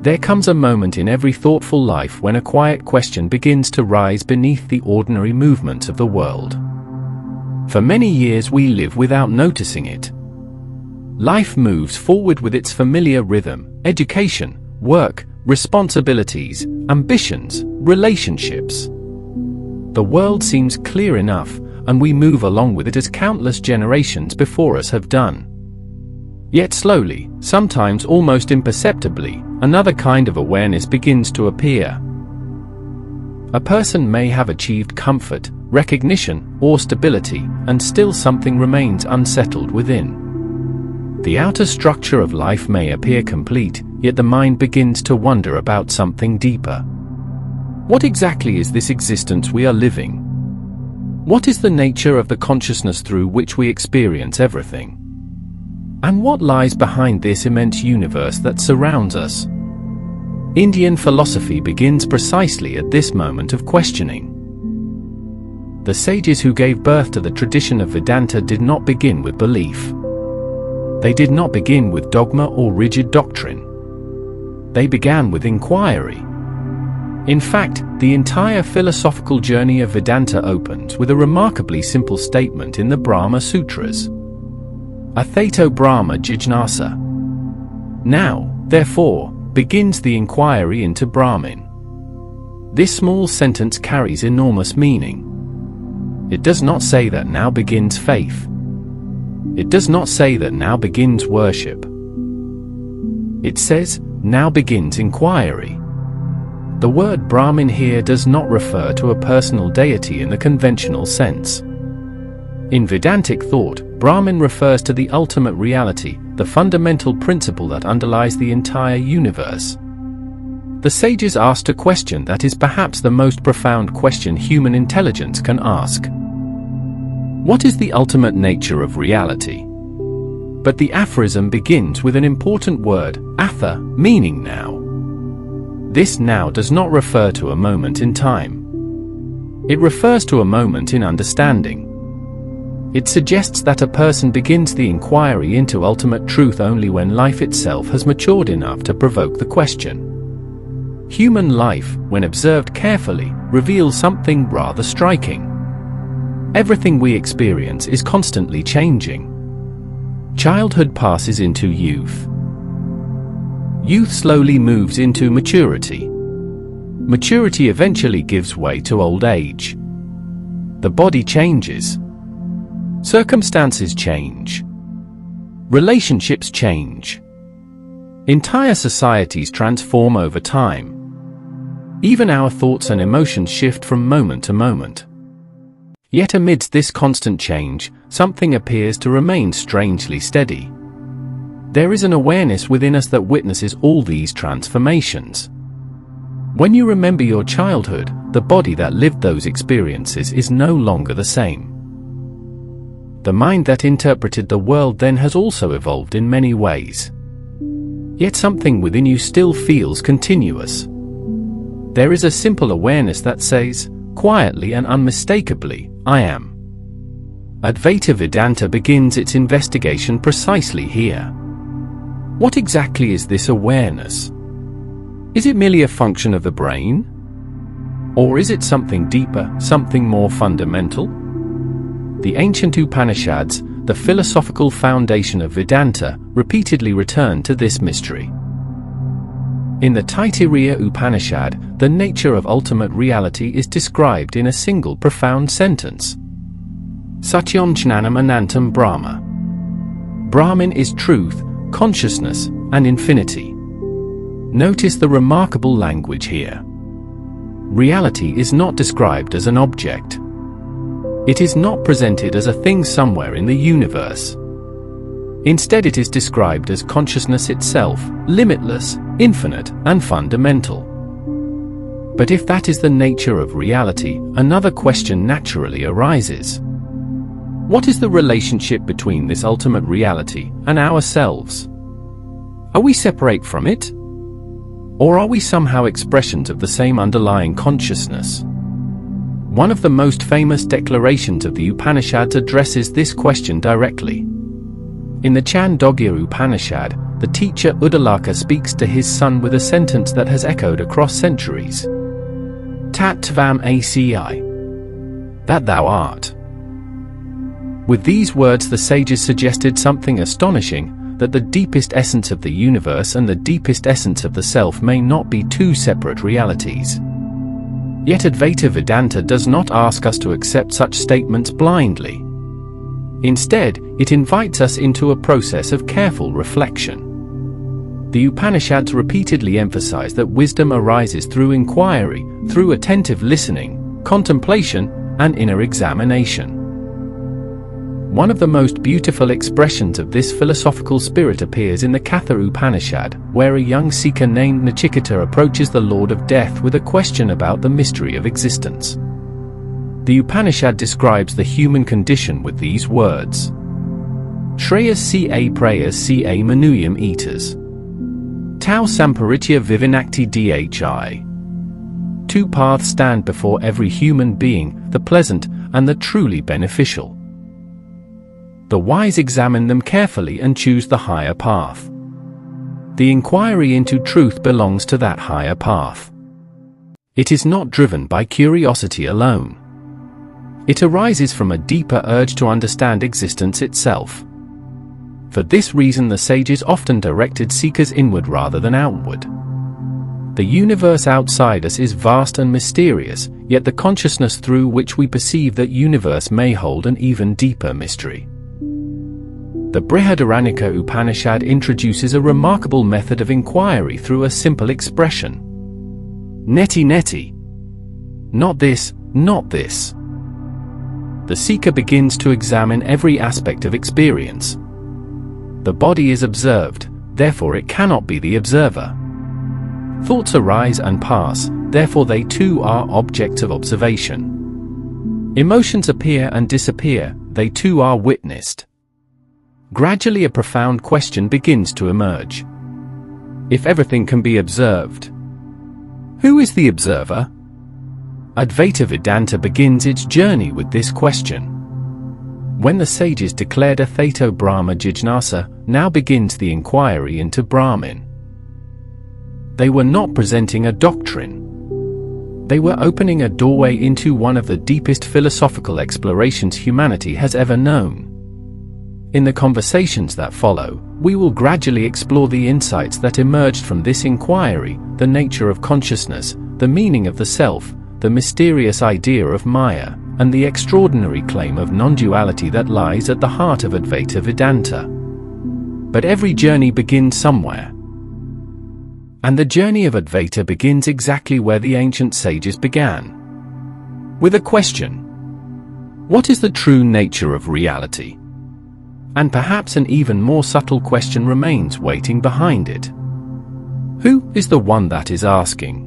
There comes a moment in every thoughtful life when a quiet question begins to rise beneath the ordinary movements of the world. For many years we live without noticing it. Life moves forward with its familiar rhythm: education, work, responsibilities, ambitions, relationships. The world seems clear enough, and we move along with it as countless generations before us have done. Yet slowly, sometimes almost imperceptibly, another kind of awareness begins to appear. A person may have achieved comfort, recognition, or stability, and still something remains unsettled within. The outer structure of life may appear complete, yet the mind begins to wonder about something deeper. What exactly is this existence we are living? What is the nature of the consciousness through which we experience everything? And what lies behind this immense universe that surrounds us? Indian philosophy begins precisely at this moment of questioning. The sages who gave birth to the tradition of Vedanta did not begin with belief. They did not begin with dogma or rigid doctrine. They began with inquiry. In fact, the entire philosophical journey of Vedanta opens with a remarkably simple statement in the Brahma Sutras. Athato Brahma Jijnasa. Now, therefore, begins the inquiry into Brahman. This small sentence carries enormous meaning. It does not say that now begins faith. It does not say that now begins worship. It says, now begins inquiry. The word Brahman here does not refer to a personal deity in the conventional sense. In Vedantic thought, Brahman refers to the ultimate reality, the fundamental principle that underlies the entire universe. The sages asked a question that is perhaps the most profound question human intelligence can ask. What is the ultimate nature of reality? But the aphorism begins with an important word, atha, meaning now. This now does not refer to a moment in time. It refers to a moment in understanding. It suggests that a person begins the inquiry into ultimate truth only when life itself has matured enough to provoke the question. Human life, when observed carefully, reveals something rather striking. Everything we experience is constantly changing. Childhood passes into youth. Youth slowly moves into maturity. Maturity eventually gives way to old age. The body changes. Circumstances change. Relationships change. Entire societies transform over time. Even our thoughts and emotions shift from moment to moment. Yet amidst this constant change, something appears to remain strangely steady. There is an awareness within us that witnesses all these transformations. When you remember your childhood, the body that lived those experiences is no longer the same. The mind that interpreted the world then has also evolved in many ways. Yet something within you still feels continuous. There is a simple awareness that says, quietly and unmistakably, I am. Advaita Vedanta begins its investigation precisely here. What exactly is this awareness? Is it merely a function of the brain? Or is it something deeper, something more fundamental? The ancient Upanishads, the philosophical foundation of Vedanta, repeatedly return to this mystery. In the Taittiriya Upanishad, the nature of ultimate reality is described in a single profound sentence. Satyam Jnanam Anantam Brahma. Brahman is truth, consciousness, and infinity. Notice the remarkable language here. Reality is not described as an object. It is not presented as a thing somewhere in the universe. Instead, it is described as consciousness itself, limitless, infinite, and fundamental. But if that is the nature of reality, another question naturally arises. What is the relationship between this ultimate reality and ourselves? Are we separate from it? Or are we somehow expressions of the same underlying consciousness? One of the most famous declarations of the Upanishads addresses this question directly. In the Chandogya Upanishad, the teacher Uddalaka speaks to his son with a sentence that has echoed across centuries. Tat tvam asi. That thou art. With these words the sages suggested something astonishing, that the deepest essence of the universe and the deepest essence of the self may not be two separate realities. Yet Advaita Vedanta does not ask us to accept such statements blindly. Instead, it invites us into a process of careful reflection. The Upanishads repeatedly emphasize that wisdom arises through inquiry, through attentive listening, contemplation, and inner examination. One of the most beautiful expressions of this philosophical spirit appears in the Katha Upanishad, where a young seeker named Nachiketa approaches the Lord of Death with a question about the mystery of existence. The Upanishad describes the human condition with these words: Shreyas ca prayas ca manuyam eaters. Tau samparitya vivinakti dhi. Two paths stand before every human being, the pleasant and the truly beneficial. The wise examine them carefully and choose the higher path. The inquiry into truth belongs to that higher path. It is not driven by curiosity alone. It arises from a deeper urge to understand existence itself. For this reason the sages often directed seekers inward rather than outward. The universe outside us is vast and mysterious, yet the consciousness through which we perceive that universe may hold an even deeper mystery. The Brihadaranyaka Upanishad introduces a remarkable method of inquiry through a simple expression. Neti neti. Not this, not this. The seeker begins to examine every aspect of experience. The body is observed, therefore it cannot be the observer. Thoughts arise and pass, therefore they too are objects of observation. Emotions appear and disappear, they too are witnessed. Gradually a profound question begins to emerge. If everything can be observed, who is the observer? Advaita Vedanta begins its journey with this question. When the sages declared Athaito Brahma Jijnasa, now begins the inquiry into Brahman. They were not presenting a doctrine. They were opening a doorway into one of the deepest philosophical explorations humanity has ever known. In the conversations that follow, we will gradually explore the insights that emerged from this inquiry, the nature of consciousness, the meaning of the self, the mysterious idea of Maya, and the extraordinary claim of non-duality that lies at the heart of Advaita Vedanta. But every journey begins somewhere. And the journey of Advaita begins exactly where the ancient sages began. With a question. What is the true nature of reality? And perhaps an even more subtle question remains waiting behind it. Who is the one that is asking?